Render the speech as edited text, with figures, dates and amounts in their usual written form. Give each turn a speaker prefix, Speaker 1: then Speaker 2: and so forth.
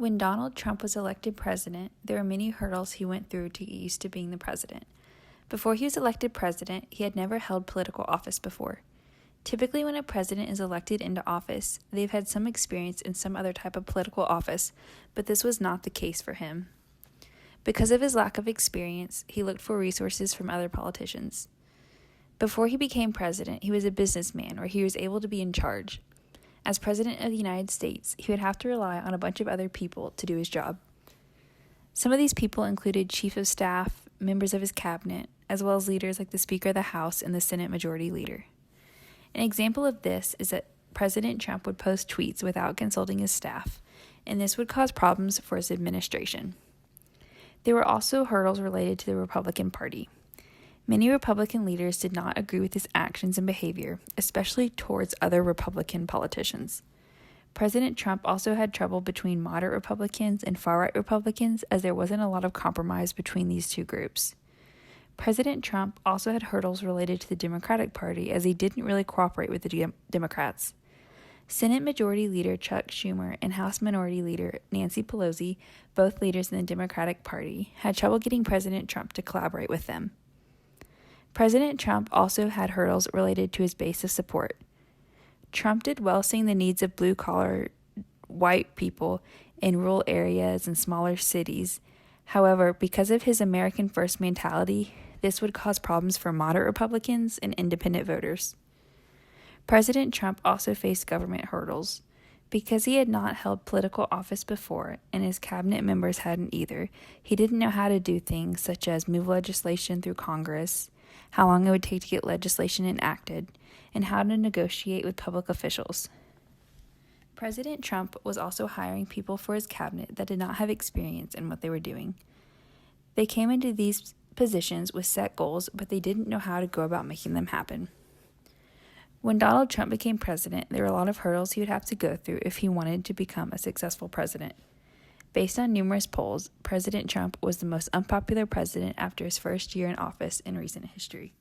Speaker 1: When Donald Trump was elected president, there were many hurdles he went through to get used to being the president. Before he was elected president, he had never held political office before. Typically, when a president is elected into office, they've had some experience in some other type of political office, but this was not the case for him. Because of his lack of experience, he looked for resources from other politicians. Before he became president, he was a businessman where he was able to be in charge. As President of the United States, he would have to rely on a bunch of other people to do his job. Some of these people included chief of staff, members of his cabinet, as well as leaders like the Speaker of the House and the Senate Majority Leader. An example of this is that President Trump would post tweets without consulting his staff, and this would cause problems for his administration. There were also hurdles related to the Republican Party. Many Republican leaders did not agree with his actions and behavior, especially towards other Republican politicians. President Trump also had trouble between moderate Republicans and far-right Republicans, as there wasn't a lot of compromise between these two groups. President Trump also had hurdles related to the Democratic Party, as he didn't really cooperate with the Democrats. Senate Majority Leader Chuck Schumer and House Minority Leader Nancy Pelosi, both leaders in the Democratic Party, had trouble getting President Trump to collaborate with them. President Trump also had hurdles related to his base of support. Trump did well seeing the needs of blue-collar white people in rural areas and smaller cities. However, because of his American First mentality, this would cause problems for moderate Republicans and independent voters. President Trump also faced government hurdles. Because he had not held political office before, and his cabinet members hadn't either, he didn't know how to do things such as move legislation through Congress, how long it would take to get legislation enacted, and how to negotiate with public officials. President Trump was also hiring people for his cabinet that did not have experience in what they were doing. They came into these positions with set goals, but they didn't know how to go about making them happen. When Donald Trump became president, there were a lot of hurdles he would have to go through if he wanted to become a successful president. Based on numerous polls, President Trump was the most unpopular president after his first year in office in recent history.